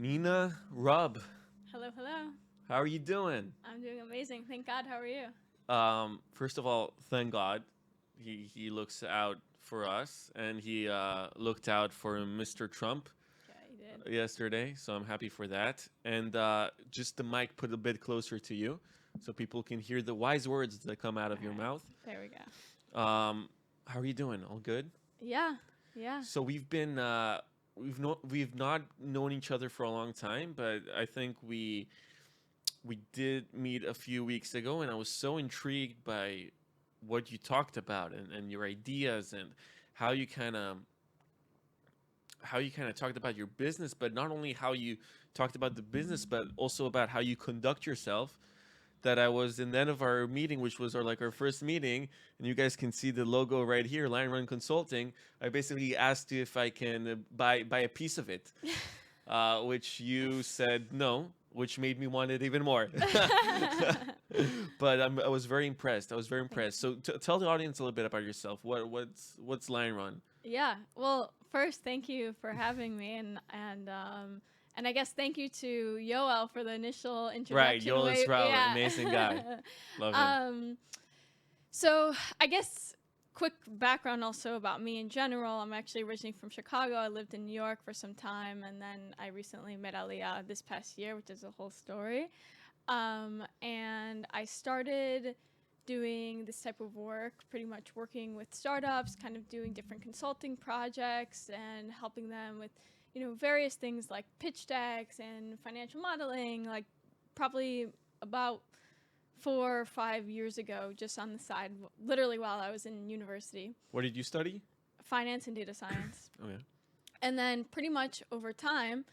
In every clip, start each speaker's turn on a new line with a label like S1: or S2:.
S1: Nina Raab,
S2: Hello, hello.
S1: how are you doing?
S2: I'm doing amazing. Thank God. How are you?
S1: First of all, thank God, he looks out for us, and he looked out for Mr. Trump
S2: Yeah, you did.
S1: yesterday. So I'm happy for that. And just the mic put a bit closer to you, so people can hear the wise words that come out
S2: All
S1: of your
S2: right.
S1: mouth.
S2: There we go.
S1: How are you doing? All good?
S2: Yeah. Yeah.
S1: So we've not known each other for a long time, but I think we did meet a few weeks ago, and I was so intrigued by what you talked about and your ideas and how you kind of talked about your business, but not only how you talked about the business, but also about how you conduct yourself. That I was in the end of our meeting, which was our first meeting, and you guys can see the logo right here, Lionrun Consulting. I basically asked you if I can buy a piece of it, which you said no, which made me want it even more. But I was very impressed. I was very
S2: Thank
S1: impressed.
S2: you.
S1: So tell the audience a little bit about yourself. What's Lion Run?
S2: Yeah. Well, first, thank you for having me, and I guess thank you to Yoel for the initial
S1: Right,
S2: introduction.
S1: Yoel
S2: Way,
S1: Israel,
S2: yeah.
S1: amazing guy. Love him.
S2: um. So I guess quick background also about me in general. I'm actually originally from Chicago. I lived in New York for some time, and then I recently met Aliyah this past year, which is a whole story. And I started doing this type of work, pretty much working with startups, kind of doing different consulting projects and helping them with, various things like pitch decks and financial modeling, like probably about 4 or 5 years ago, just on the side, literally while I was in university,
S1: What did you study?
S2: finance and data science.
S1: Oh yeah.
S2: And then pretty much over time,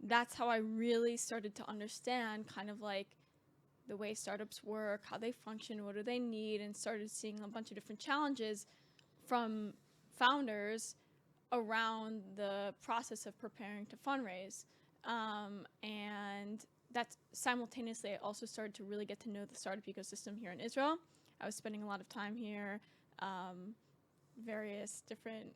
S2: that's how I really started to understand kind of like the way startups work, how they function, what do they need, and started seeing a bunch of different challenges from founders around the process of preparing to fundraise. And that's simultaneously, I also started to really get to know the startup ecosystem here in Israel. I was spending a lot of time here, various different,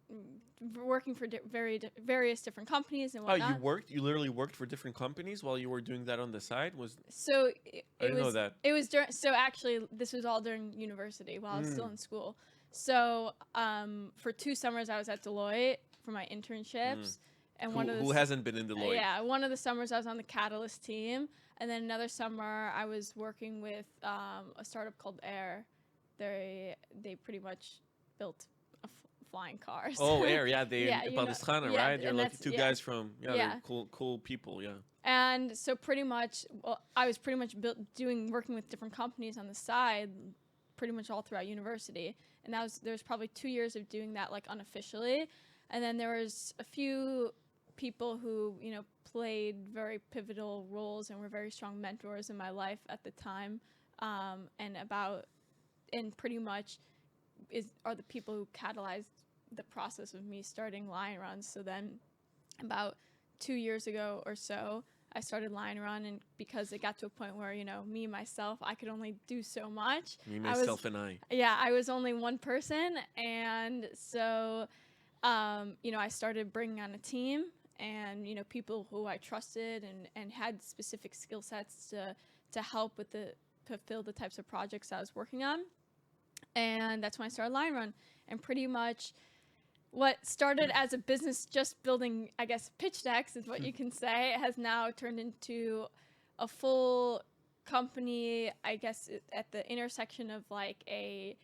S2: working for various different companies and
S1: Oh, you
S2: whatnot.
S1: worked? You literally worked for different companies while you were doing that on the side?
S2: So
S1: I didn't know that.
S2: it was during, so actually this was all during university while I was still
S1: Mm.
S2: in school. So for 2 summers I was at Deloitte for my
S1: Mm.
S2: internships, and
S1: Who hasn't been in Deloitte?
S2: yeah, one of the summers I was on the Catalyst team, and then another summer I was working with a startup called Air. They pretty much built flying cars.
S1: Oh, Air, yeah, they
S2: Yeah,
S1: in Palestine,
S2: yeah,
S1: right? You're
S2: and
S1: like
S2: that's
S1: two
S2: yeah.
S1: guys from
S2: Yeah.
S1: they're cool people, yeah.
S2: And so pretty much, well, I was pretty much working with different companies on the side, pretty much all throughout university. And there's probably 2 years of doing that like unofficially, and then there was a few people who played very pivotal roles and were very strong mentors in my life at the time, and pretty much are the people who catalyzed the process of me starting Lionrun. So then about 2 years ago or so, I started Lionrun, and because it got to a point where me myself, I could only do so much.
S1: Me, myself, and I.
S2: Yeah, I was only one person, and so I started bringing on a team and people who I trusted and had specific skill sets to help with fulfill the types of projects I was working on, and that's when I started Lionrun, and pretty much what started as a business just building, I guess, pitch decks is what you can say, has now turned into a full company, I guess, at the intersection of like a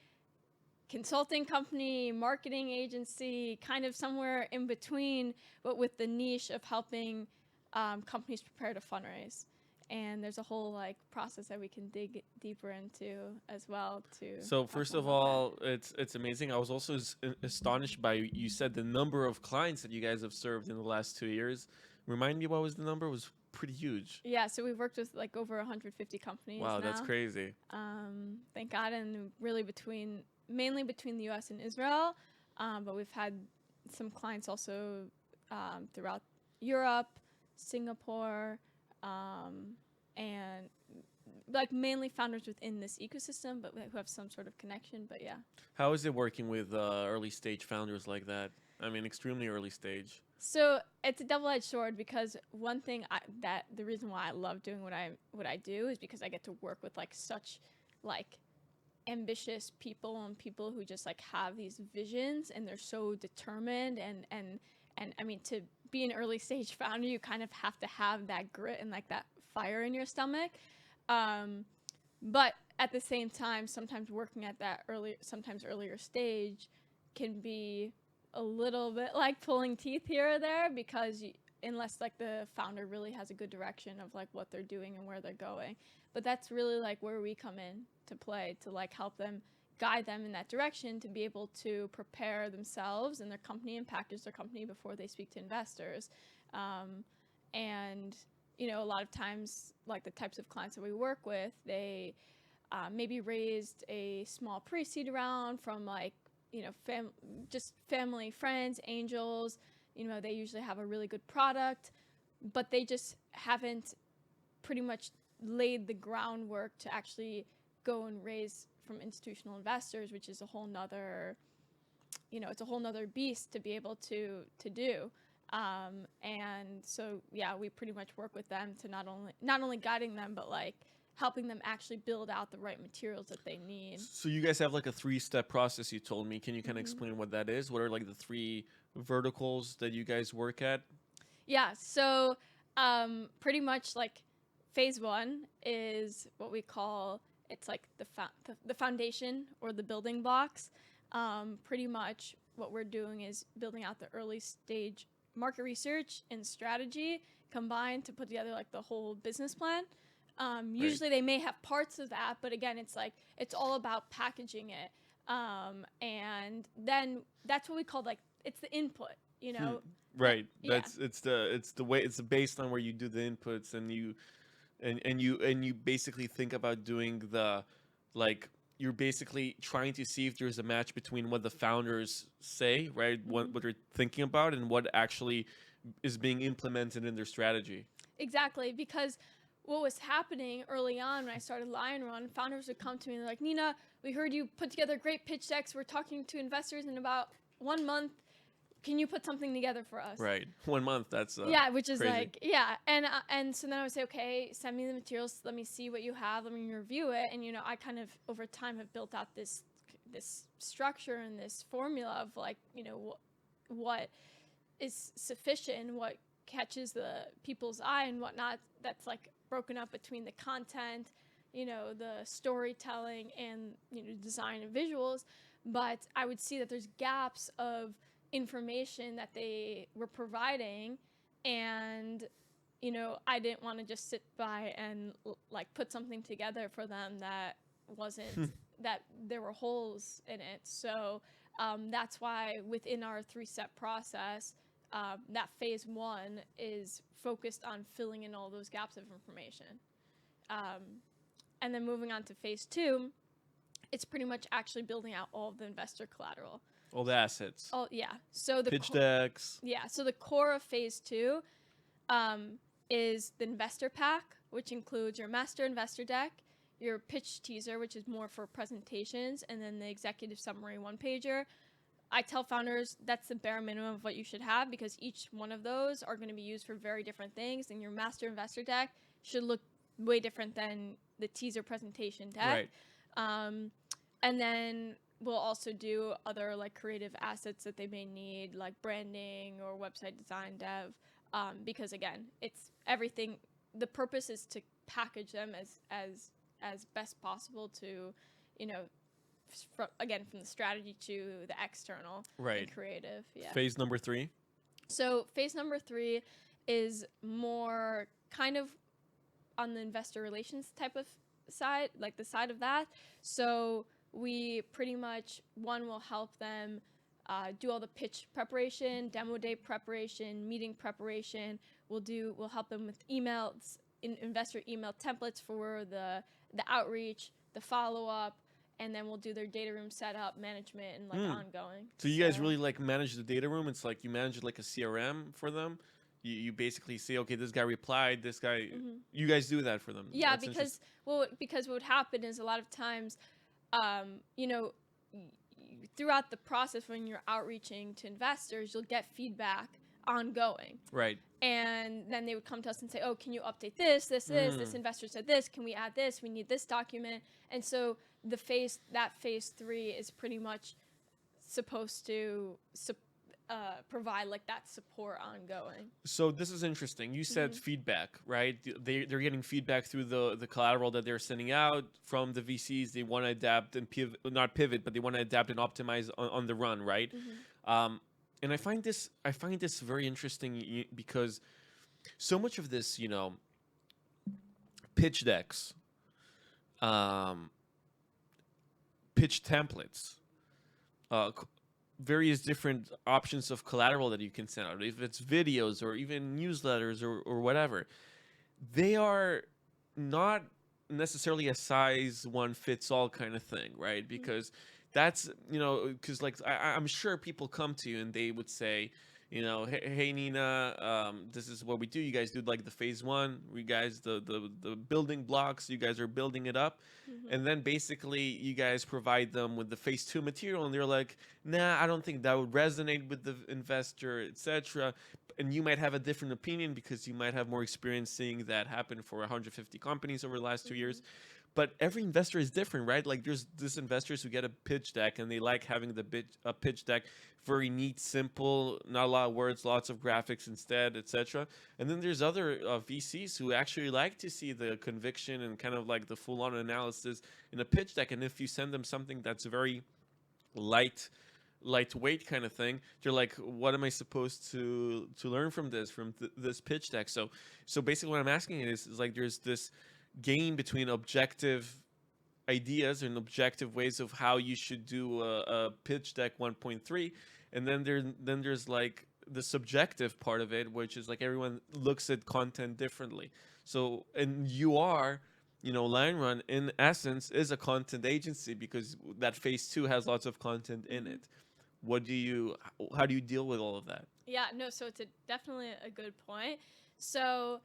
S2: consulting company, marketing agency, kind of somewhere in between, but with the niche of helping companies prepare to fundraise. And there's a whole like process that we can dig deeper into as well to
S1: So
S2: talk
S1: first
S2: more
S1: of
S2: about that.
S1: all, it's amazing. I was also astonished by you said the number of clients that you guys have served in the last 2 years. Remind me what was the number? It was pretty huge.
S2: Yeah, so we've worked with like over 150 companies
S1: Wow,
S2: now.
S1: that's crazy.
S2: Thank God, and really mainly between the U.S. and Israel, but we've had some clients also throughout Europe, Singapore, and like mainly founders within this ecosystem, but who have some sort of connection. But yeah.
S1: How is it working with early stage founders like that? I mean, extremely early stage.
S2: So it's a double-edged sword because one thing that the reason why I love doing what I do is because I get to work with like such like ambitious people and people who just like have these visions and they're so determined and I mean to be an early stage founder you kind of have to have that grit and like that fire in your stomach. But at the same time, sometimes working at that sometimes earlier stage can be a little bit like pulling teeth here or there because unless like the founder really has a good direction of like what they're doing and where they're going. But that's really like where we come in to play to like help them guide them in that direction to be able to prepare themselves and their company and package their company before they speak to investors. And a lot of times like the types of clients that we work with, they maybe raised a small pre-seed round from like just family, friends, angels. They usually have a really good product, but they just haven't pretty much laid the groundwork to actually go and raise from institutional investors, which is a whole nother, it's a whole nother beast to be able to do. And so, yeah, we pretty much work with them to not only guiding them, but like helping them actually build out the right materials that they need.
S1: So you guys have like a 3-step process you told me. Can you kind of explain what that is? What are like the 3 verticals that you guys work at?
S2: Yeah, so pretty much like phase 1 is what we call, it's like the foundation or the building blocks. Pretty much what we're doing is building out the early stage market research and strategy combined to put together like the whole business plan. Usually they may have parts of that, but again, it's like, it's all about packaging it. And then that's what we call like, it's the input,
S1: Right.
S2: Yeah.
S1: It's the way, it's based on where you do the inputs and you basically think about doing the, like, you're basically trying to see if there's a match between what the founders say, right? What they're thinking about and what actually is being implemented in their strategy.
S2: Exactly, because what was happening early on when I started Lionrun, founders would come to me and they're like, Nina, we heard you put together great pitch decks. We're talking to investors in about 1 month. Can you put something together for us?
S1: Right. 1 month. That's
S2: yeah, which is
S1: crazy.
S2: like, yeah. And so then I would say, okay, send me the materials. Let me see what you have. Let me review it. And, I kind of over time have built out this structure and this formula of like, what is sufficient, what catches the people's eye and whatnot. That's like broken up between the content, the storytelling and, design and visuals. But I would see that there's gaps of information that they were providing, and I didn't want to just sit by and like put something together for them that wasn't that there were holes in it. So that's why within our 3-step process, that phase 1 is focused on filling in all those gaps of information, and then moving on to phase 2, it's pretty much actually building out all of the investor collateral.
S1: All the assets.
S2: Oh yeah. So the
S1: pitch decks.
S2: Yeah. So the core of phase 2 is the investor pack, which includes your master investor deck, your pitch teaser, which is more for presentations, and then the executive summary 1-pager. I tell founders that's the bare minimum of what you should have because each one of those are going to be used for very different things, and your master investor deck should look way different than the teaser presentation deck.
S1: Right.
S2: And then we'll also do other like creative assets that they may need, like branding or website design dev, because again, it's everything. The purpose is to package them as best possible to, from the strategy to the external and creative. Yeah.
S1: Phase number 3.
S2: So phase number 3 is more kind of on the investor relations type of side, like the side of that. So we pretty much, one, will help them do all the pitch preparation, demo day preparation, meeting preparation. We'll help them with emails, investor email templates for the outreach, the follow-up, and then we'll do their data room setup, management, and like ongoing.
S1: So you guys really like manage the data room? It's like you manage it like a CRM for them? You basically say, okay, this guy replied, this guy, you guys do that for them.
S2: Yeah, because what would happen is a lot of times, throughout the process when you're outreaching to investors, you'll get feedback ongoing.
S1: Right.
S2: And then they would come to us and say, oh, can you update this investor said this, can we add this, we need this document. And so phase 3 is pretty much supposed to provide like that support ongoing.
S1: So this is interesting. You said feedback, right? They're getting feedback through the collateral that they're sending out from the VCs. They want to adapt and not pivot, but they want to adapt and optimize on the run, right? And I find this very interesting because so much of this, pitch decks, pitch templates, various different options of collateral that you can send out, if it's videos or even newsletters or whatever, they are not necessarily a size one fits all kind of thing, right? Because that's, because like I'm sure people come to you and they would say, hey Nina, this is what we do. You guys do like the phase 1. We guys the building blocks. You guys are building it up, and then basically you guys provide them with the phase 2 material, and they're like, nah, I don't think that would resonate with the investor, etc. And you might have a different opinion because you might have more experience seeing that happen for 150 companies over the last 2 years. But every investor is different, right? Like there's investors who get a pitch deck and they like having a pitch deck, very neat, simple, not a lot of words, lots of graphics instead, etc. And then there's other VCs who actually like to see the conviction and kind of like the full-on analysis in a pitch deck. And if you send them something that's very lightweight kind of thing, they're like, what am I supposed to learn from this pitch deck? So basically what I'm asking is like there's this game between objective ideas and objective ways of how you should do a pitch deck 1.3, and then there's like the subjective part of it, which is like everyone looks at content differently. So, and you are, Lionrun in essence is a content agency because that phase 2 has lots of content in it. How do you deal with all of that?
S2: Yeah, no, so it's definitely a good point. So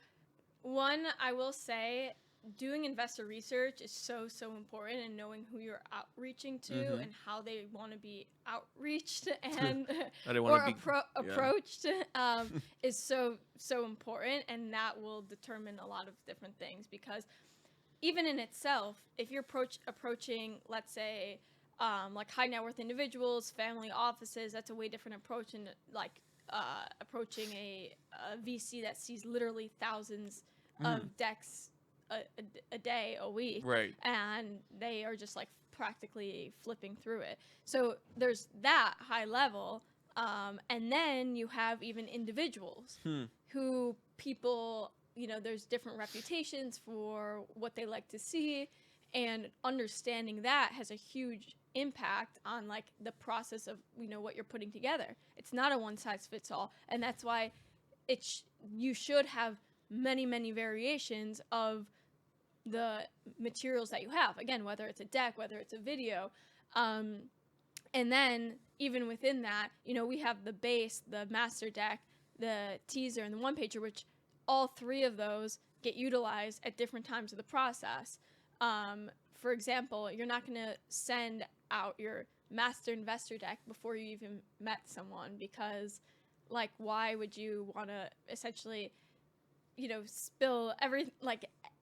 S2: one, I will say, doing investor research is so important, and knowing who you're outreaching to and how they want to be outreached and approached is so important, and that will determine a lot of different things. Because even in itself, if you're approaching, let's say, like high net worth individuals, family offices, that's a way different approach than like approaching a VC that sees literally thousands of decks a day, a week,
S1: right?
S2: And they are just like practically flipping through it. So there's that high level, and then you have even individuals who people, there's different reputations for what they like to see, and understanding that has a huge impact on like the process of what you're putting together. It's not a one size fits all, and that's why you should have many variations of the materials that you have, again, whether it's a deck, whether it's a video, and then even within that, we have the base, the master deck, the teaser, and the one pager, which all three of those get utilized at different times of the process. For example, you're not going to send out your master investor deck before you even met someone, because like, why would you want to essentially spill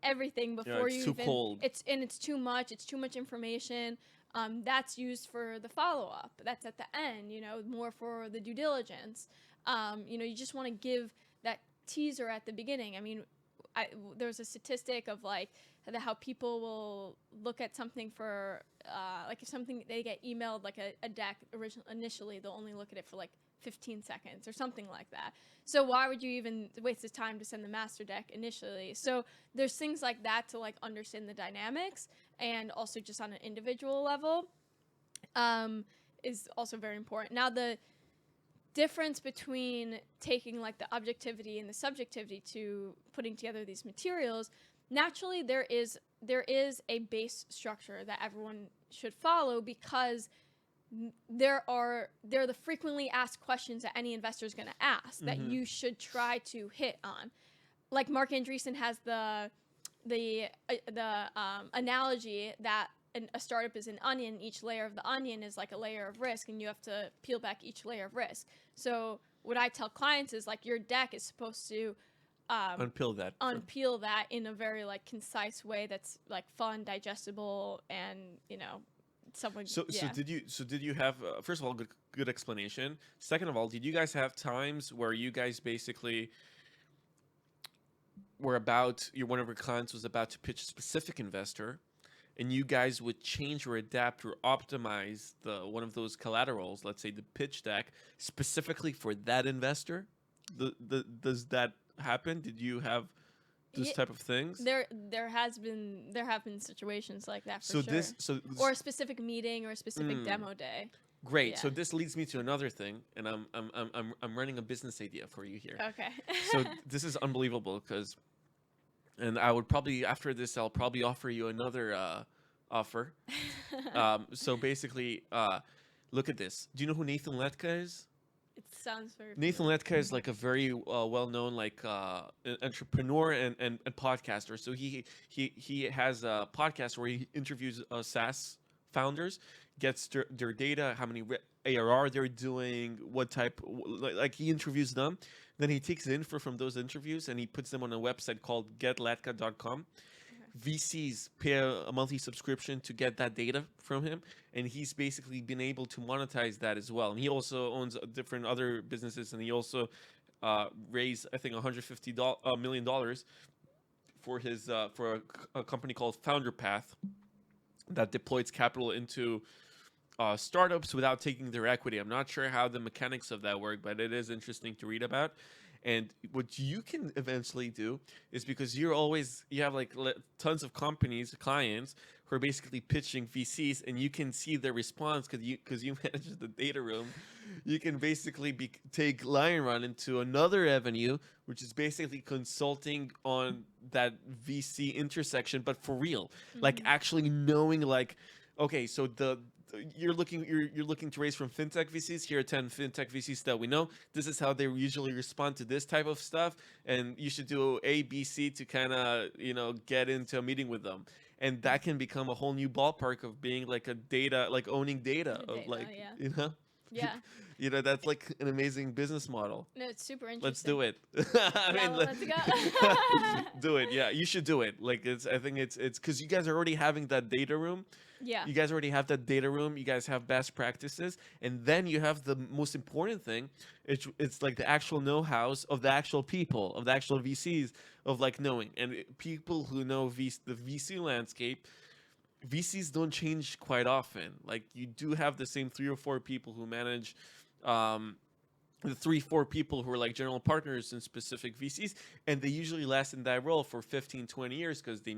S2: everything before
S1: it's
S2: you
S1: too
S2: even
S1: cold.
S2: It's too much information. That's used for the follow-up, that's at the end, more for the due diligence. You just want to give that teaser at the beginning. I mean, there's a statistic of like how people will look at something for like if something they get emailed like a deck initially, they'll only look at it for like 15 seconds or something like that. So why would you even waste the time to send the master deck initially? So there's things like that to like understand the dynamics, and also just on an individual level is also very important. Now the difference between taking like the objectivity and the subjectivity to putting together these materials, naturally there is a base structure that everyone should follow, because they're the frequently asked questions that any investor is going to ask that you should try to hit on. Like Mark Andreessen has the analogy that a startup is an onion. Each layer of the onion is like a layer of risk, and you have to peel back each layer of risk. So what I tell clients is like your deck is supposed to
S1: Unpeel that.
S2: unpeel that in a very like concise way that's like fun, digestible, and someone.
S1: So
S2: Yeah.
S1: did you have first of all good explanation. Second of all, did you guys have times where you guys basically one of your clients was about to pitch a specific investor, and you guys would change or adapt or optimize the one of those collaterals, let's say the pitch deck, specifically for that investor? Does that happen? Did you have those
S2: Ye-
S1: type of things?
S2: there have been situations like that for
S1: So
S2: sure. Or a specific meeting or a specific demo day.
S1: great. So
S2: Yeah.
S1: this leads me to another thing, and I'm running a business idea for you here.
S2: Okay.
S1: So this is unbelievable because, and I would probably after this I'll probably offer you another offer. So basically, look at this. Do you know who Nathan Letka is?
S2: It sounds very
S1: Nathan
S2: familiar.
S1: Letka is like a very well-known like entrepreneur and podcaster. So he has a podcast where he interviews SaaS founders, gets their data, how many ARR they're doing, what type, like he interviews them. Then he takes the info from those interviews and he puts them on a website called getletka.com. VCs pay a monthly subscription to get that data from him, and he's basically been able to monetize that as well. And he also owns different other businesses, and he also raised, I think, $150 million for his for a company called Founder Path that deploys capital into startups without taking their equity. I'm not sure how the mechanics of that work, but it is interesting to read about. And what you can eventually do is because you have like tons of companies, clients who are basically pitching VCs, and you can see their response because you manage the data room. You can basically take Lionrun into another avenue, which is basically consulting on that VC intersection, but for real, like actually knowing like, okay, so you're looking to raise from fintech VCs. Here are 10 fintech VCs that we know. This is how they usually respond to this type of stuff, and you should do A, B, C to kind of get into a meeting with them, and that can become a whole new ballpark of being like owning data of
S2: Data,
S1: like
S2: yeah. Yeah.
S1: that's like an amazing business model.
S2: No, it's super interesting.
S1: Let's do it. I
S2: Yeah,
S1: mean,
S2: let's go.
S1: do it. Yeah, you should do it. Like I think it's because you guys are already having that data room.
S2: Yeah.
S1: You guys already have that data room. You guys have best practices, and then you have the most important thing. It's like the actual know-hows of the actual people, of the actual VCs, of like knowing and people who know the VC landscape. VCs don't change quite often. Like you do have the same 3 or 4 people who manage. The 3 4 people who are like general partners in specific VCs, and they usually last in that role for 15 20 years because they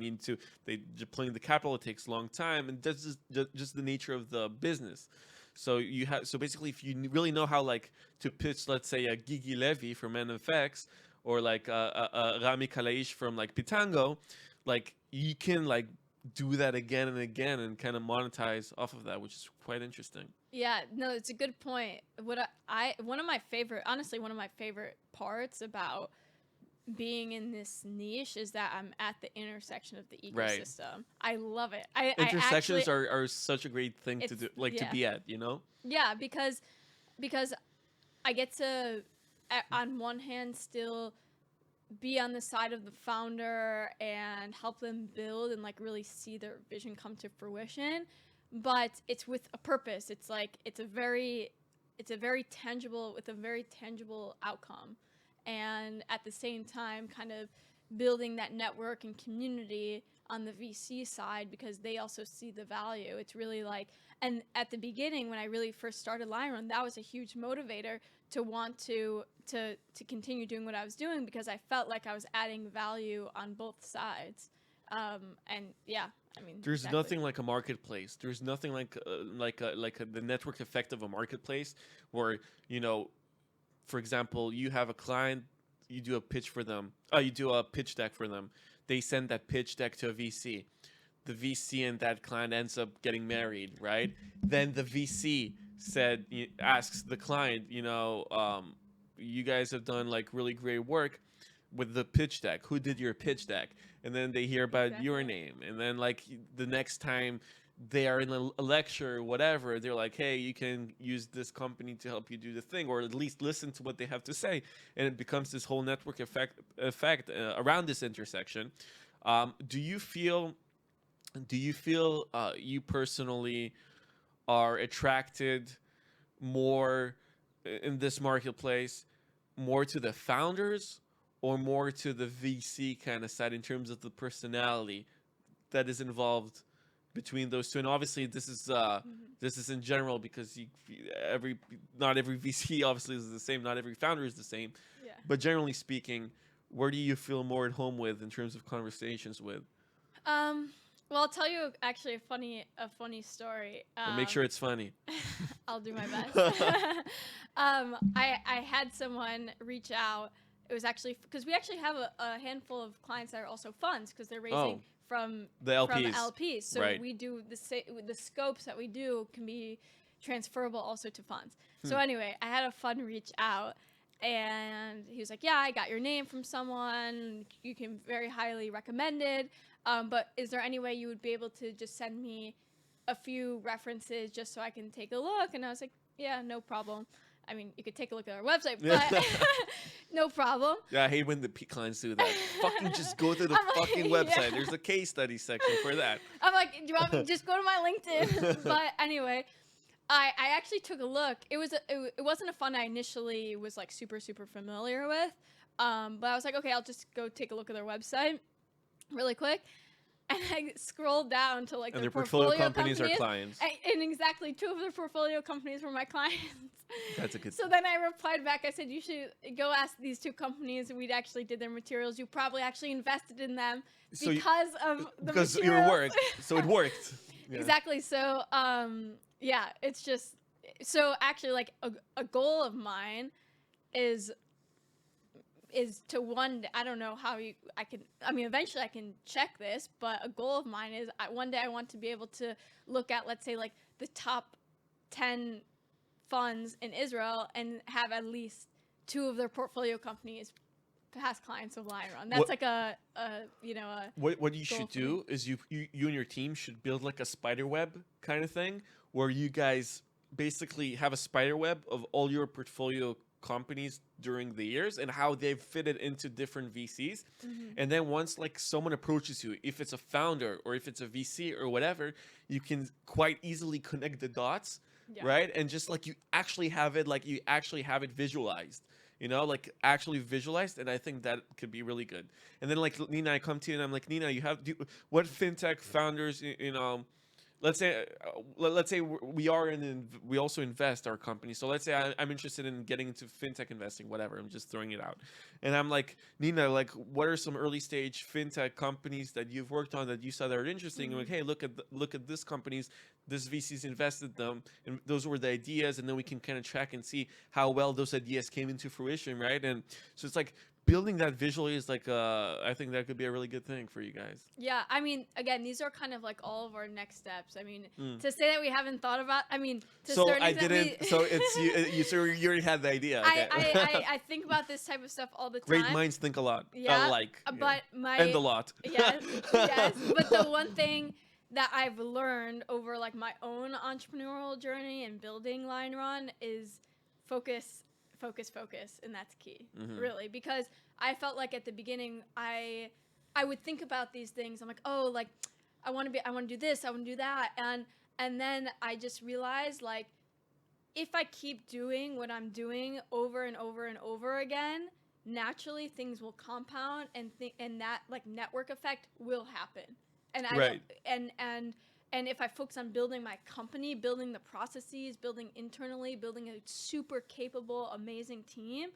S1: deploying the capital. It takes a long time, and that's just the nature of the business. So basically if you really know how like to pitch, let's say a Gigi Levy from NFX, or like a Rami Kalaish from like Pitango, like you can like do that again and again and kind of monetize off of that, which is quite interesting.
S2: Yeah, no, it's a good point. One of my favorite parts about being in this niche is that I'm at the intersection of the ecosystem.
S1: Right.
S2: I love it.
S1: Intersections are such a great thing to do, like to
S2: yeah.
S1: be at, you know?
S2: Yeah, because I get to on one hand still be on the side of the founder and help them build and like really see their vision come to fruition, but it's with a purpose. It's like it's a very tangible outcome, and at the same time kind of building that network and community on the VC side because they also see the value. It's really like, and at the beginning when I really first started Lionrun, that was a huge motivator to want to continue doing what I was doing because I felt like I was adding value on both sides. And yeah, I mean,
S1: There's
S2: exactly.
S1: nothing like a marketplace. There's nothing like the network effect of a marketplace where, for example, you have a client, you do a pitch for them. You do a pitch deck for them. They send that pitch deck to a VC. The VC and that client ends up getting married, right? Then the VC asks the client, you guys have done like really great work with the pitch deck. Who did your pitch deck? And then they hear about your
S2: Exactly.
S1: name. And then like the next time they are in a lecture or whatever, they're like, hey, you can use this company to help you do the thing, or at least listen to what they have to say, and it becomes this whole network effect around this intersection. Do you feel you personally are attracted more in this marketplace, more to the founders or more to the VC kind of side in terms of the personality that is involved between those two? And obviously, this is in general, because every not every VC obviously is the same, not every founder is the same.
S2: Yeah.
S1: But generally speaking, where do you feel more at home with in terms of conversations with?
S2: Well, I'll tell you actually a funny story.
S1: But make sure it's funny.
S2: I'll do my best. I had someone reach out. It was actually because we actually have a handful of clients that are also funds, because they're raising from
S1: the LPs.
S2: From LPs. So
S1: right.
S2: we do the scopes that we do can be transferable also to funds. So anyway, I had a fund reach out, and he was like, "Yeah, I got your name from someone. You can very highly recommended. But is there any way you would be able to just send me a few references just so I can take a look?" And I was like, "Yeah, no problem. I mean, you could take a look at our website, but no problem."
S1: Yeah, I hate when the clients do that. Fucking just go to the fucking website. Yeah. There's a case study section for that.
S2: I'm like, "Do you want me to just go to my LinkedIn?" But anyway, I actually took a look. It wasn't a fund I initially was like super familiar with, but I was like, okay, I'll just go take a look at their website really quick. And I scrolled down to like
S1: and
S2: their
S1: portfolio companies are clients.
S2: And exactly, 2 of their portfolio companies were my clients.
S1: That's a good.
S2: So then I replied back. I said, "You should go ask these 2 companies. We actually did their materials. You probably actually invested in them because of the
S1: because
S2: materials."
S1: your work. So it worked.
S2: Yeah. Exactly. So yeah, it's just so actually like a goal of mine is to I don't know how eventually I can check this, but a goal of mine is one day I want to be able to look at, let's say, like the top 10 funds in Israel and have at least 2 of their portfolio companies past clients of Lionrun. That's
S1: what you should do is you and your team should build like a spider web kind of thing, where you guys basically have a spider web of all your portfolio companies during the years and how they've fitted into different VCs. And then once like someone approaches you, if it's a founder or if it's a VC or whatever, you can quite easily connect the dots. Yeah. Right? And just like you actually have it visualized, like actually visualized. And I think that could be really good. And then like Nina, I come to you and I'm like, Nina, what fintech founders, let's say we also invest our company. So let's say I'm interested in getting into fintech investing, whatever. I'm just throwing it out. And I'm like, Nina, like, what are some early stage fintech companies that you've worked on that you saw that are interesting? Like, hey, look at this companies, this VC's invested them, and those were the ideas. And then we can kind of track and see how well those ideas came into fruition, right? And so it's like, building that visually is like I think that could be a really good thing for you guys.
S2: Yeah, I mean, again, these are kind of like all of our next steps. I mean, to say that we haven't thought about, I mean, to
S1: so I didn't. So it's you. So you already had the idea. Okay.
S2: I think about this type of stuff all the time.
S1: Great minds think a lot.
S2: Yeah, but
S1: and a lot.
S2: Yes, yes. But the one thing that I've learned over like my own entrepreneurial journey and building Lionrun is focus, and that's key, really, because I felt like at the beginning I would think about these things. I'm like, oh, like I want to do this, I want to do that, and then I just realized, like, if I keep doing what I'm doing over and over and over again, naturally things will compound, and that like network effect will happen. And And if I focus on building my company, building the processes, building internally, building a super capable, amazing team,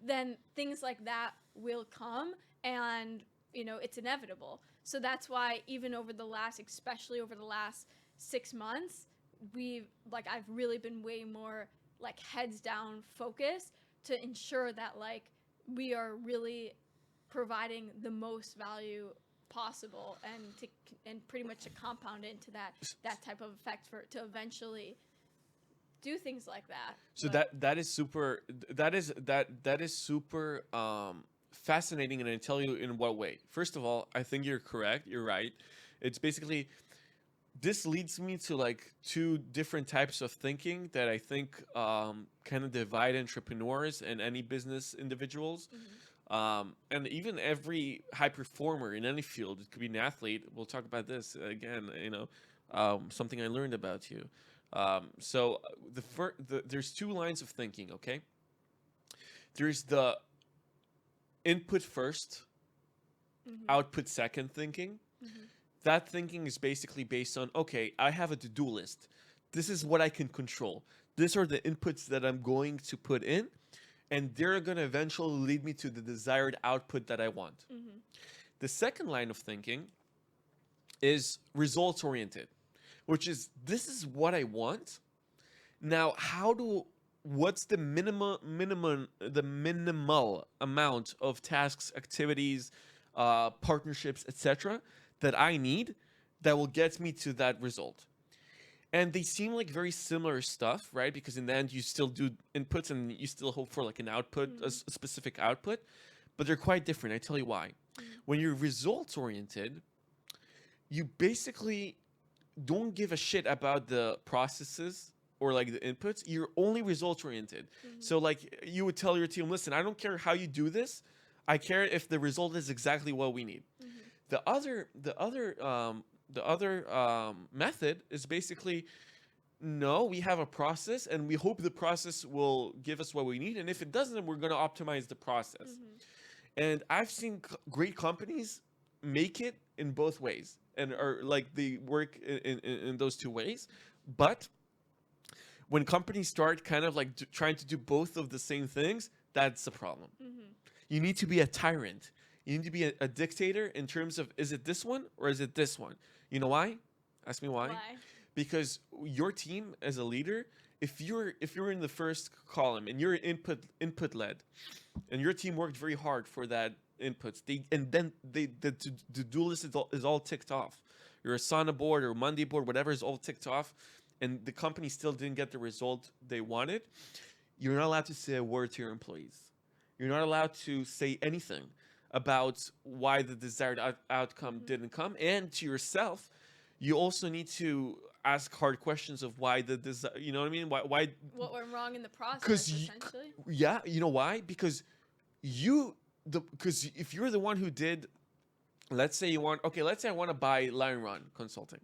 S2: then things like that will come, and it's inevitable. So that's why even especially over the last 6 months, I've really been way more like heads down focused to ensure that like we are really providing the most value possible, and pretty much to compound into that type of effect to eventually do things like that.
S1: So that is super fascinating, and I tell you in what way. First of all, I think you're correct. You're right. It's basically this leads me to like two different types of thinking that I think kind of divide entrepreneurs and any business individuals. And even every high performer in any field, it could be an athlete. We'll talk about this again, something I learned about you. So there's two lines of thinking, okay? There's the input first, output second thinking. That thinking is basically based on, okay, I have a to-do list. This is what I can control. These are the inputs that I'm going to put in, and they're going to eventually lead me to the desired output that I want. The second line of thinking is results oriented, which is this is what I want. Now, what's the minimal amount of tasks, activities, partnerships, etc. that I need that will get me to that result? And they seem like very similar stuff, right? Because in the end, you still do inputs and you still hope for like an output, a specific output, but they're quite different. I tell you why. When you're results oriented, you basically don't give a shit about the processes or like the inputs. You're only results oriented. So like you would tell your team, listen, I don't care how you do this. I care if the result is exactly what we need. The other method is basically, no, we have a process and we hope the process will give us what we need. And if it doesn't, we're going to optimize the process. And I've seen great companies make it in both ways, and are like they work in those two ways. But when companies start kind of like trying to do both of the same things, that's the problem. You need to be a tyrant. You need to be a dictator in terms of, is it this one or is it this one? You know why? Ask me why. Because your team as a leader, if you're in the first column and you're input led, and your team worked very hard for that inputs, the to-do list is all ticked off. Your Asana board or Monday board, whatever, is all ticked off, and the company still didn't get the result they wanted. You're not allowed to say a word to your employees. You're not allowed to say anything about why the desired outcome didn't come. And to yourself, you also need to ask hard questions of why you know what I mean? Why
S2: what went wrong in the process, essentially?
S1: Yeah, you know why? Because if you're the one who did, let's say I want to buy Lionrun Consulting.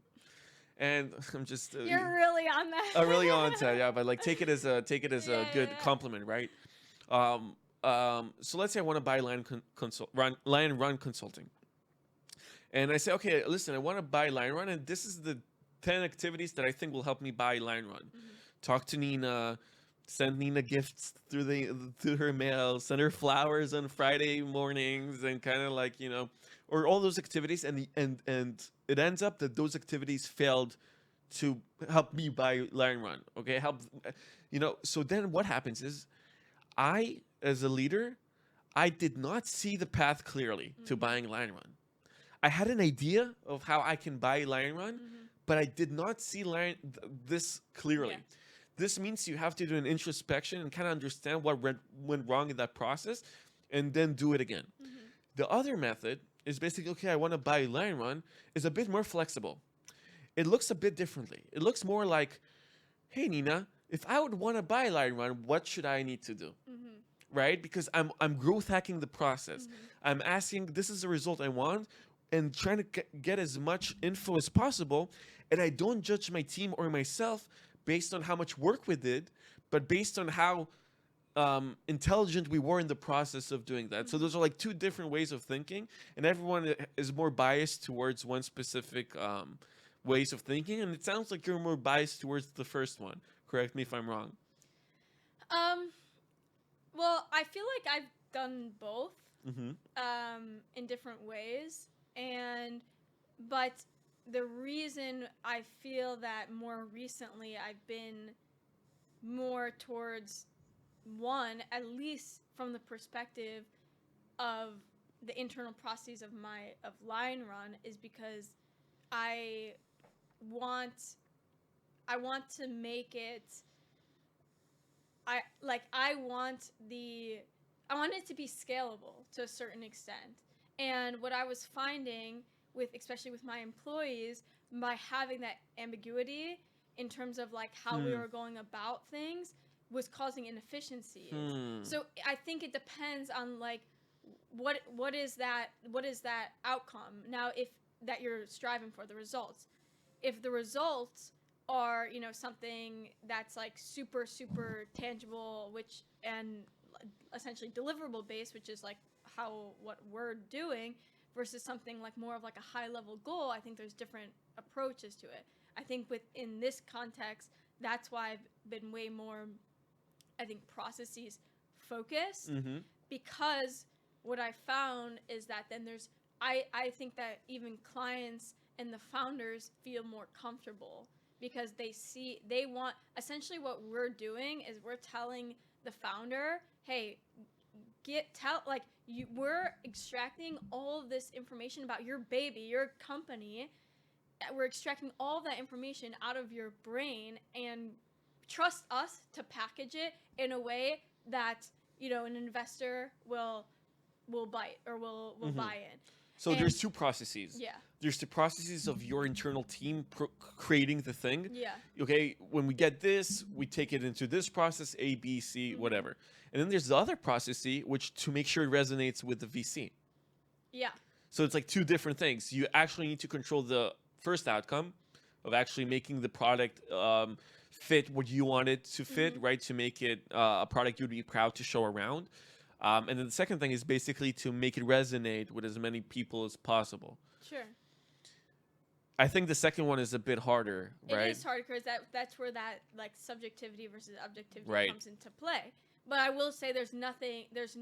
S1: And I'm just
S2: You're really on that.
S1: I'm really on that, yeah, but like take it as a good compliment, right? So let's say I want to buy Lionrun Consulting. And I say, okay, listen, I want to buy Lionrun, and this is the 10 activities that I think will help me buy Lionrun. Talk to Nina, send Nina gifts through her mail, send her flowers on Friday mornings, and kind of like, or all those activities, and it ends up that those activities failed to help me buy Lionrun. Okay, so then what happens is, I, as a leader, I did not see the path clearly to buying Lionrun. I had an idea of how I can buy Lionrun, but I did not see this clearly. Yeah. This means you have to do an introspection and kind of understand what went wrong in that process, and then do it again. The other method is basically, okay, I want to buy Lionrun, is a bit more flexible. It looks a bit differently. It looks more like, hey, Nina, if I would want to buy Lionrun, what should I need to do? Right? Because I'm growth hacking the process. I'm asking, this is the result I want, and trying to get as much info as possible. And I don't judge my team or myself based on how much work we did, but based on how intelligent we were in the process of doing that. So those are like two different ways of thinking, and everyone is more biased towards one specific ways of thinking. And it sounds like you're more biased towards the first one. Correct me if I'm wrong.
S2: Well, I feel like I've done both in different ways. But the reason I feel that more recently I've been more towards one, at least from the perspective of the internal processes of Lionrun, is because I want to make it. I want it to be scalable to a certain extent. And what I was finding especially with my employees, by having that ambiguity in terms of like how we were going about things was causing inefficiencies. So I think it depends on like what is that outcome now, if that you're striving for, the results. If the results are, you know, something that's like super tangible, which and essentially deliverable based, which is like what we're doing, versus something like more of like a high level goal, I think there's different approaches to it. I think within this context, that's why I've been way more, I think, processes focused, because what I found is that then I think that even clients and the founders feel more comfortable because they want, essentially what we're doing is we're telling the founder, hey, we're extracting all of this information about your baby, your company. We're extracting all of that information out of your brain, and trust us to package it in a way that, you know, an investor will bite or will buy in.
S1: So there's two processes.
S2: Yeah.
S1: There's the processes of your internal team creating the thing.
S2: Yeah.
S1: Okay, when we get this, we take it into this process, A, B, C, whatever. And then there's the other process, which to make sure it resonates with the VC.
S2: Yeah.
S1: So it's like two different things. You actually need to control the first outcome of actually making the product fit what you want it to fit, right? To make it a product you'd be proud to show around. And then the second thing is basically to make it resonate with as many people as possible.
S2: Sure.
S1: I think the second one is a bit harder, right?
S2: It is hard because that's where that like subjectivity versus objectivity
S1: Right.
S2: comes into play. But I will say there's nothing that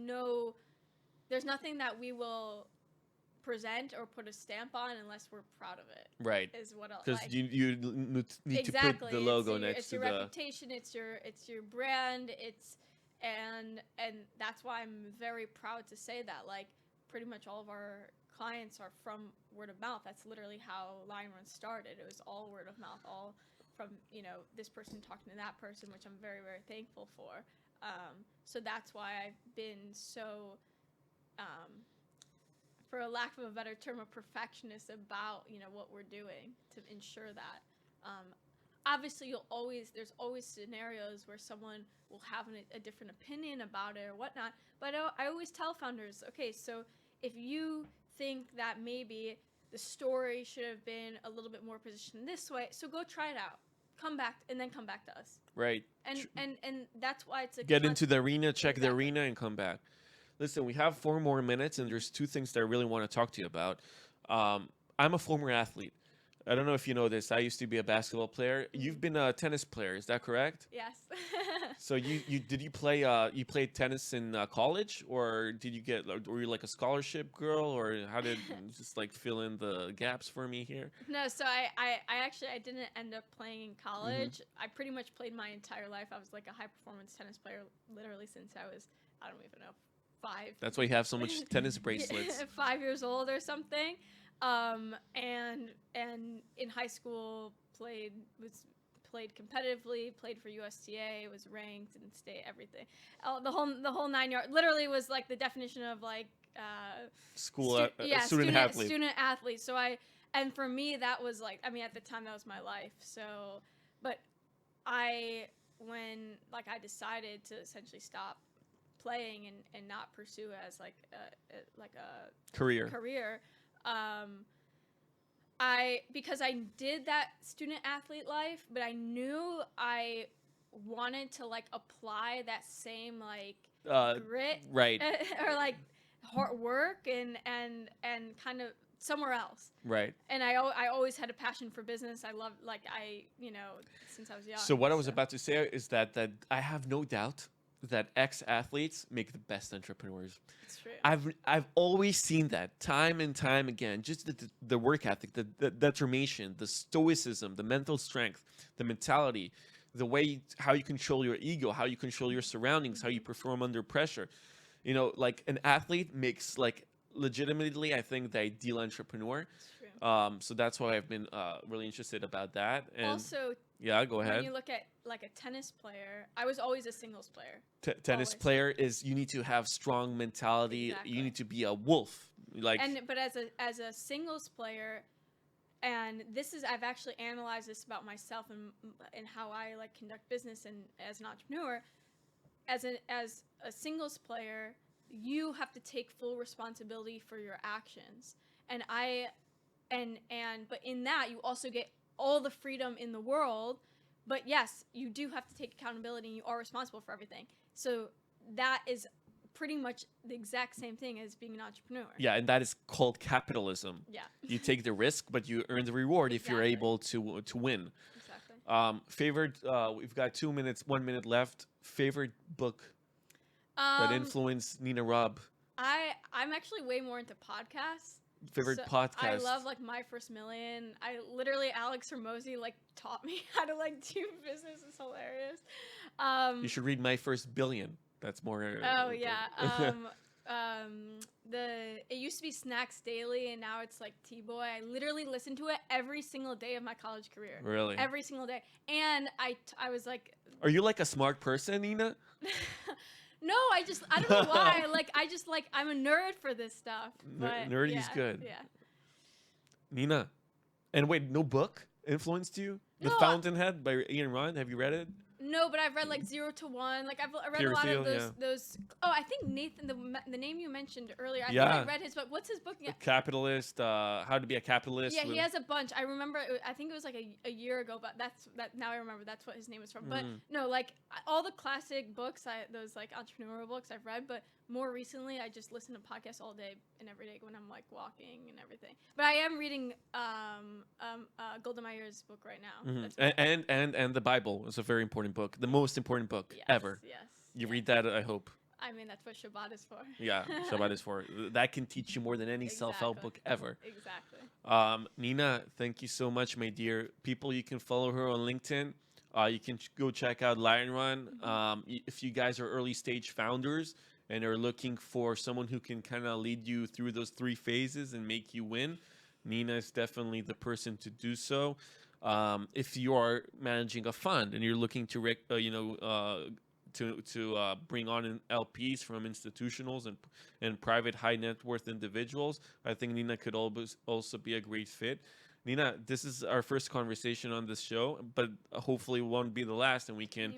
S2: we will present or put a stamp on unless we're proud of it.
S1: Right.
S2: Is what I'll
S1: Because
S2: like.
S1: you need to put the logo next to
S2: your
S1: the
S2: reputation, it's your brand, and that's why I'm very proud to say that like pretty much all of our clients are from word of mouth. That's literally how Lionrun started. It was all word of mouth, all from, you know, this person talking to that person, which I'm very, very thankful for. So that's why I've been so, for a lack of a better term, a perfectionist about, you know, what we're doing to ensure that. Obviously, there's always scenarios where someone will have a different opinion about it or whatnot. But I always tell founders, okay, so if you think that maybe the story should have been a little bit more positioned this way, so go try it out. Come back to us.
S1: right.
S2: And that's why it's a
S1: Get into the arena, check the
S2: Exactly.
S1: arena, and come back. Listen, we have 4 more minutes, and there's two things that I really want to talk to you about. I'm a former athlete. I don't know if you know this. I used to be a basketball player. You've been a tennis player. Is that correct?
S2: Yes.
S1: So you played tennis in college, or were you like a scholarship girl, or how did just like fill in the gaps for me here?
S2: No, so I didn't end up playing in college. I pretty much played my entire life. I was like a high performance tennis player literally since I was, I don't even know, 5.
S1: That's why you have so much tennis bracelets.
S2: 5 years old or something. And in high school played competitively, played for USTA, was ranked in state, everything. The whole 9 yards. Literally was like the definition of like
S1: Student athlete.
S2: Student athlete. So and for me that was like, I mean, at the time that was my life. So, but when I decided to essentially stop playing and not pursue as like a
S1: Career.
S2: Because I did that student athlete life, but I knew I wanted to like apply that same like grit,
S1: right,
S2: or like hard work and kind of somewhere else.
S1: Right.
S2: And I always had a passion for business. I love since I was young.
S1: So what I was about to say is that I have no doubt that ex-athletes make the best entrepreneurs.
S2: It's true.
S1: I've always seen that time and time again. Just the work ethic, the determination, the stoicism, the mental strength, the mentality, the way how you control your ego, how you control your surroundings, how you perform under pressure. You know, like an athlete makes like legitimately, I think, the ideal entrepreneur.
S2: It's true.
S1: So that's why I've been really interested about that. And
S2: Also,
S1: yeah, go ahead.
S2: when you look at like a tennis player, I was always a singles player.
S1: Tennis
S2: Always.
S1: player is you need to have strong mentality.
S2: Exactly.
S1: You need to be a wolf. Like
S2: But as a singles player, and this is, I've actually analyzed this about myself and how I like conduct business and as an entrepreneur. As a singles player, you have to take full responsibility for your actions. And but in that you also get all the freedom in the world, but yes, you do have to take accountability and you are responsible for everything. So that is pretty much the exact same thing as being an entrepreneur.
S1: Yeah, and that is called capitalism.
S2: Yeah.
S1: You take the risk, but you earn the reward if you're
S2: Exactly.
S1: able to win.
S2: Exactly.
S1: Favorite, we've got 2 minutes, 1 minute left. Favorite book that influenced Nina Raab?
S2: I'm actually way more into podcasts.
S1: Favorite
S2: So
S1: podcast?
S2: I love like My First Million. I literally, Alex Hormozy like taught me how to like do business. It's hilarious.
S1: You should read My First Billion. That's more.
S2: Oh yeah. It used to be Snacks Daily, and now it's like T-Boy. I literally listened to it every single day of my college career.
S1: Really?
S2: Every single day. And I was like.
S1: Are you like a smart person, Nina?
S2: No, I don't know why. I'm a nerd for this stuff.
S1: Nerdy is good.
S2: Yeah.
S1: Nina, and wait, no book influenced you? The
S2: No,
S1: Fountainhead by Ian Ron. Have you read it?
S2: No, but I've read like 0 to 1. Like I read
S1: Peter
S2: a lot
S1: Thiel,
S2: of those.
S1: yeah.
S2: Those. Oh, I think Nathan, the name you mentioned earlier. I
S1: Yeah.
S2: think I read his book. What's his book?
S1: The Capitalist. How to be a capitalist.
S2: Yeah, he has a bunch. I remember. I think it was like a year ago, but that now I remember that's what his name is from. But no, like all the classic books, those like entrepreneurial books I've read. But more recently, I just listen to podcasts all day and every day when I'm like walking and everything. But I am reading Golda Meir's book right now.
S1: Mm-hmm. And the Bible is a very important book. The most important book ever.
S2: Yes.
S1: You read that, I hope.
S2: I mean, that's what Shabbat is for.
S1: Yeah, Shabbat is for. That can teach you more than any self-help book ever.
S2: Exactly.
S1: Nina, thank you so much, my dear. People, you can follow her on LinkedIn. You can go check out Lionrun. If you guys are early stage founders and are looking for someone who can kind of lead you through those 3 phases and make you win, Nina is definitely the person to do so. If you are managing a fund and you're looking to bring on LPs from institutionals and private high net worth individuals, I think Nina could also be a great fit. Nina, this is our first conversation on this show, but hopefully it won't be the last, and we can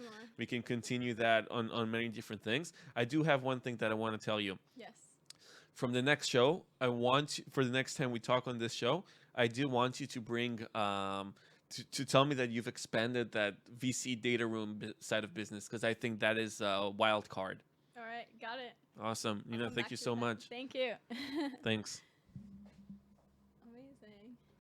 S1: continue that on many different things. I do have one thing that I want to tell you.
S2: Yes.
S1: From the next show, for the next time we talk on this show, I do want you to bring to tell me that you've expanded that VC data room side of business, because I think that is a wild card.
S2: All right, got it.
S1: Awesome. Nina, thank you so much.
S2: Thank you.
S1: Thanks.